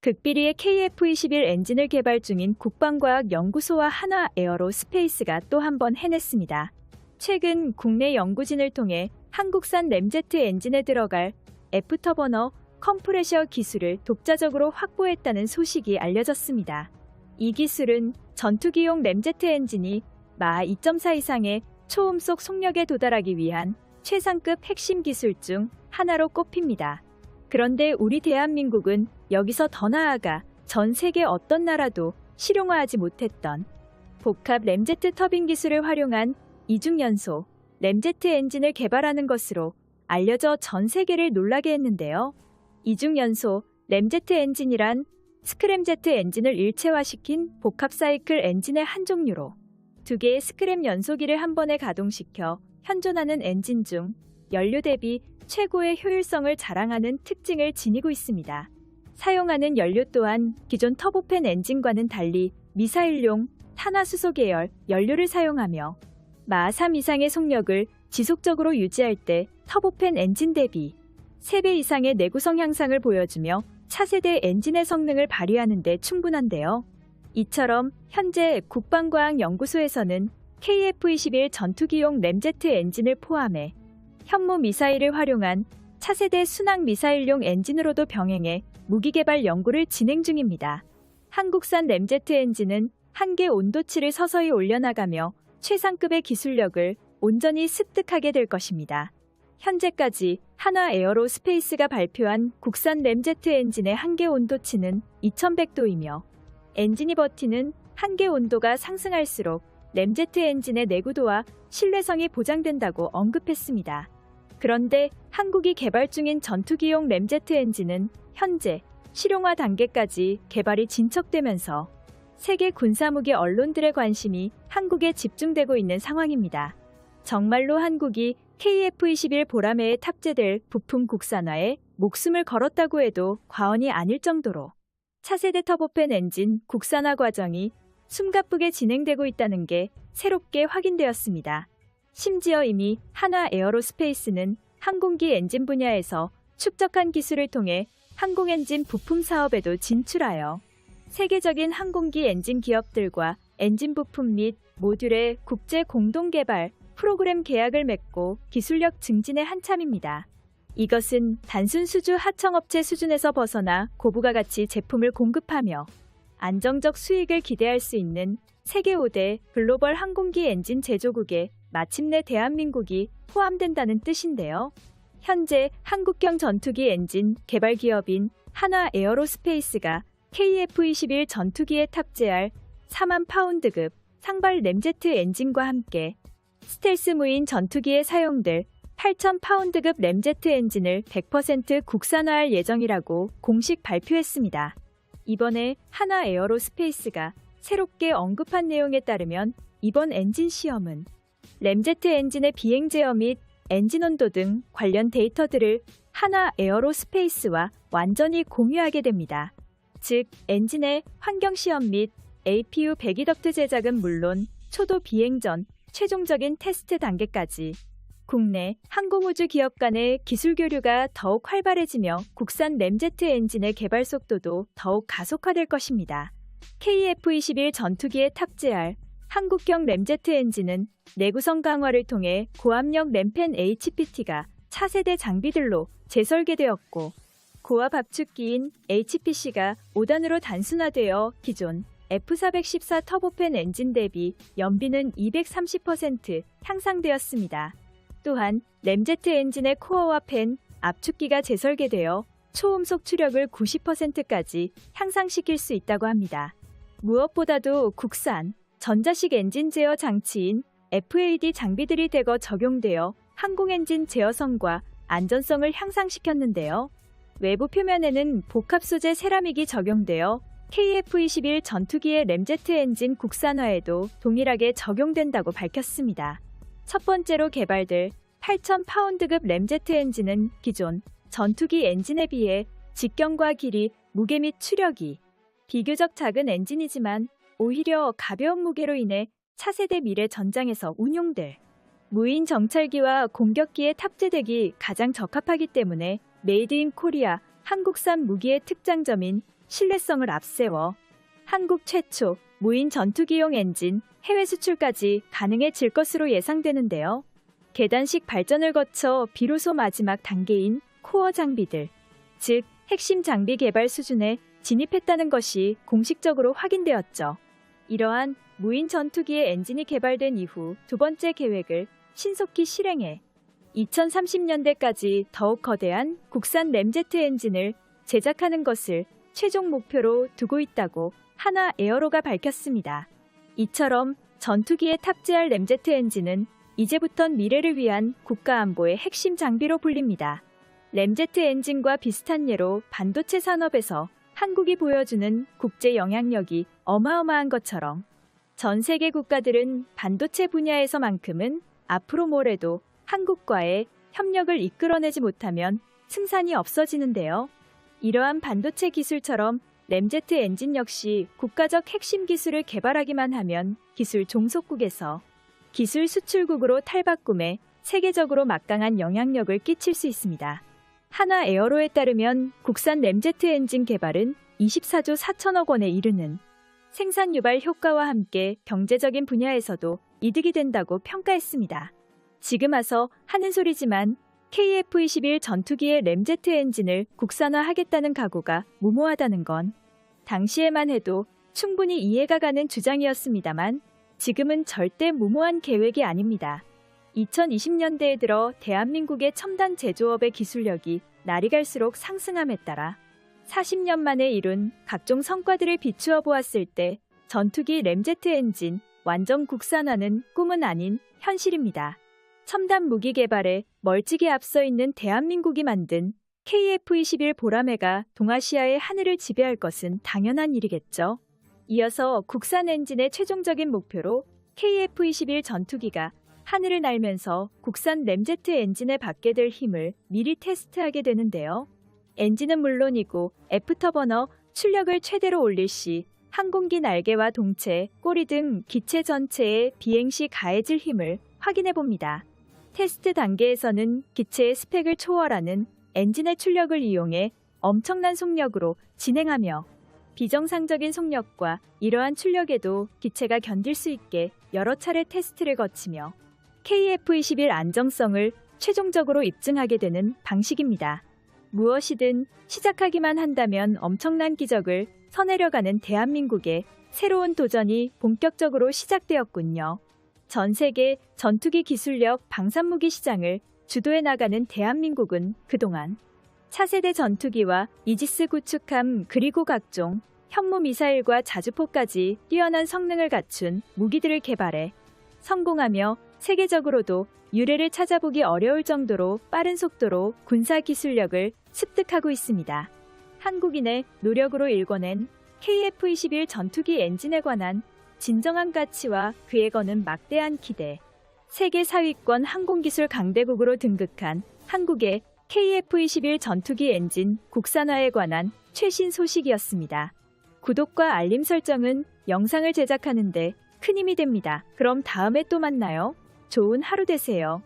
극비리의 KF-21 엔진을 개발 중인 국방과학연구소와 한화에어로스페이스가 또 한 번 해냈습니다. 최근 국내 연구진을 통해 한국산 램제트 엔진에 들어갈 애프터버너 컴프레셔 기술을 독자적으로 확보했다는 소식이 알려졌습니다. 이 기술은 전투기용 램제트 엔진이 마 2.4 이상의 초음속 속력에 도달하기 위한 최상급 핵심 기술 중 하나로 꼽힙니다. 그런데 우리 대한민국은 여기서 더 나아가 전 세계 어떤 나라도 실용화하지 못했던 복합 램제트 터빈 기술을 활용한 이중연소 램제트 엔진을 개발하는 것으로 알려져 전 세계를 놀라게 했는데요. 이중연소 램제트 엔진이란 스크램제트 엔진을 일체화시킨 복합 사이클 엔진의 한 종류로 두 개의 스크램 연소기를 한 번에 가동시켜 현존하는 엔진 중 연료 대비 최고의 효율성을 자랑하는 특징을 지니고 있습니다. 사용하는 연료 또한 기존 터보팬 엔진과는 달리 미사일용 탄화수소 계열 연료를 사용하며 마 3 이상의 속력을 지속적으로 유지할 때 터보팬 엔진 대비 3배 이상의 내구성 향상을 보여주며 차세대 엔진의 성능을 발휘하는 데 충분한데요. 이처럼 현재 국방과학연구소에서는 KF-21 전투기용 램제트 엔진을 포함해 현무 미사일을 활용한 차세대 순항 미사일용 엔진으로도 병행해 무기 개발 연구를 진행 중입니다. 한국산 램제트 엔진은 한계 온도치를 서서히 올려나가며 최상급의 기술력을 온전히 습득하게 될 것입니다. 현재까지 한화에어로스페이스가 발표한 국산 램제트 엔진의 한계 온도치는 2100도이며 엔진이 버티는 한계 온도가 상승할수록 램제트 엔진의 내구도와 신뢰성이 보장된다고 언급했습니다. 그런데 한국이 개발 중인 전투기용 램제트 엔진은 현재 실용화 단계까지 개발이 진척되면서 세계 군사무기 언론들의 관심이 한국에 집중되고 있는 상황입니다. 정말로 한국이 KF-21 보라매에 탑재될 부품 국산화에 목숨을 걸었다고 해도 과언이 아닐 정도로 차세대 터보팬 엔진 국산화 과정이 숨가쁘게 진행되고 있다는 게 새롭게 확인되었습니다. 심지어 이미 한화에어로스페이스는 항공기 엔진 분야에서 축적한 기술을 통해 항공엔진 부품 사업에도 진출하여 세계적인 항공기 엔진 기업들과 엔진 부품 및 모듈의 국제 공동 개발 프로그램 계약을 맺고 기술력 증진에 한참입니다. 이것은 단순 수주 하청업체 수준에서 벗어나 고부가 가치 제품을 공급하며 안정적 수익을 기대할 수 있는 세계 5대 글로벌 항공기 엔진 제조국에 마침내 대한민국이 포함된다는 뜻인데요. 현재 한국형 전투기 엔진 개발 기업인 한화에어로스페이스가 KF-21 전투기에 탑재할 4만 파운드급 상발 램제트 엔진과 함께 스텔스 무인 전투기에 사용될 8,000 파운드급 램제트 엔진을 100% 국산화할 예정이라고 공식 발표했습니다. 이번에 한화에어로스페이스가 새롭게 언급한 내용에 따르면 이번 엔진 시험은 램제트 엔진의 비행 제어 및 엔진 온도 등 관련 데이터들을 한화에어로스페이스와 완전히 공유하게 됩니다. 즉, 엔진의 환경 시험 및 APU 배기덕트 제작은 물론 초도 비행 전 최종적인 테스트 단계까지 국내 항공우주 기업 간의 기술 교류가 더욱 활발해지며 국산 램제트 엔진의 개발 속도도 더욱 가속화될 것입니다. KF-21 전투기에 탑재할 한국형 램제트 엔진은 내구성 강화를 통해 고압력 램펜 HPT가 차세대 장비들로 재설계되었고 고압 압축기인 HPC가 5단으로 단순화되어 기존 F414 터보팬 엔진 대비 연비는 230% 향상되었습니다. 또한 램제트 엔진의 코어와 팬, 압축기가 재설계되어 초음속 추력을 90%까지 향상시킬 수 있다고 합니다. 무엇보다도 국산 전자식 엔진 제어 장치인 FAD 장비들이 대거 적용되어 항공엔진 제어성과 안전성을 향상시켰는데요. 외부 표면에는 복합 소재 세라믹이 적용되어 KF-21 전투기의 램제트 엔진 국산화에도 동일하게 적용된다고 밝혔습니다. 첫 번째로 개발될 8,000 파운드급 램제트 엔진은 기존 전투기 엔진에 비해 직경과 길이, 무게 및 추력이 비교적 작은 엔진이지만 오히려 가벼운 무게로 인해 차세대 미래 전장에서 운용될 무인 정찰기와 공격기에 탑재되기 가장 적합하기 때문에 메이드 인 코리아 한국산 무기의 특장점인 신뢰성을 앞세워 한국 최초 무인 전투기용 엔진 해외 수출까지 가능해질 것으로 예상되는데요. 계단식 발전을 거쳐 비로소 마지막 단계인 코어 장비들, 즉 핵심 장비 개발 수준에 진입했다는 것이 공식적으로 확인되었죠. 이러한 무인 전투기의 엔진이 개발된 이후 두 번째 계획을 신속히 실행해 2030년대까지 더욱 거대한 국산 램제트 엔진을 제작하는 것을 최종 목표로 두고 있다고 한화 에어로가 밝혔습니다. 이처럼 전투기에 탑재할 램제트 엔진은 이제부턴 미래를 위한 국가안보의 핵심 장비로 불립니다. 램제트 엔진과 비슷한 예로 반도체 산업에서 한국이 보여주는 국제 영향력이 어마어마한 것처럼 전 세계 국가들은 반도체 분야에서만큼은 앞으로 뭐래도 한국과의 협력을 이끌어내지 못하면 승산이 없어지는데요. 이러한 반도체 기술처럼 램제트 엔진 역시 국가적 핵심 기술을 개발하기만 하면 기술 종속국에서 기술 수출국으로 탈바꿈해 세계적으로 막강한 영향력을 끼칠 수 있습니다. 한화 에어로에 따르면 국산 램제트 엔진 개발은 24조 4천억 원에 이르는 생산 유발 효과와 함께 경제적인 분야에서도 이득이 된다고 평가했습니다. 지금 와서 하는 소리지만 KF-21 전투기의 램제트 엔진을 국산화하겠다는 각오가 무모하다는 건 당시에만 해도 충분히 이해가 가는 주장이었습니다만 지금은 절대 무모한 계획이 아닙니다. 2020년대에 들어 대한민국의 첨단 제조업의 기술력이 날이 갈수록 상승함에 따라 40년 만에 이룬 각종 성과들을 비추어 보았을 때 전투기 램제트 엔진 완전 국산화는 꿈은 아닌 현실입니다. 첨단 무기 개발에 멀찍이 앞서 있는 대한민국이 만든 KF-21 보라매가 동아시아의 하늘을 지배할 것은 당연한 일이겠죠. 이어서 국산 엔진의 최종적인 목표로 KF-21 전투기가 하늘을 날면서 국산 램제트 엔진에 받게 될 힘을 미리 테스트하게 되는데요. 엔진은 물론이고 애프터버너 출력을 최대로 올릴 시 항공기 날개와 동체, 꼬리 등 기체 전체의 비행 시 가해질 힘을 확인해 봅니다. 테스트 단계에서는 기체의 스펙을 초월하는 엔진의 출력을 이용해 엄청난 속력으로 진행하며 비정상적인 속력과 이러한 출력에도 기체가 견딜 수 있게 여러 차례 테스트를 거치며 KF-21 안정성을 최종적으로 입증하게 되는 방식입니다. 무엇이든 시작하기만 한다면 엄청난 기적을 서내려가는 대한민국의 새로운 도전이 본격적으로 시작되었군요. 전 세계 전투기 기술력 방산무기 시장을 주도해 나가는 대한민국은 그동안 차세대 전투기와 이지스 구축함 그리고 각종 현무미사일과 자주포까지 뛰어난 성능을 갖춘 무기들을 개발해 성공하며 세계적으로도 유례를 찾아보기 어려울 정도로 빠른 속도로 군사 기술력을 습득하고 있습니다. 한국인의 노력으로 일궈낸 KF-21 전투기 엔진에 관한 진정한 가치와 그에 거는 막대한 기대, 세계 사위권 항공기술 강대국으로 등극한 한국의 KF-21 전투기 엔진 국산화에 관한 최신 소식이었습니다. 구독과 알림 설정은 영상을 제작하는 데 큰 힘이 됩니다. 그럼 다음에 또 만나요. 좋은 하루 되세요.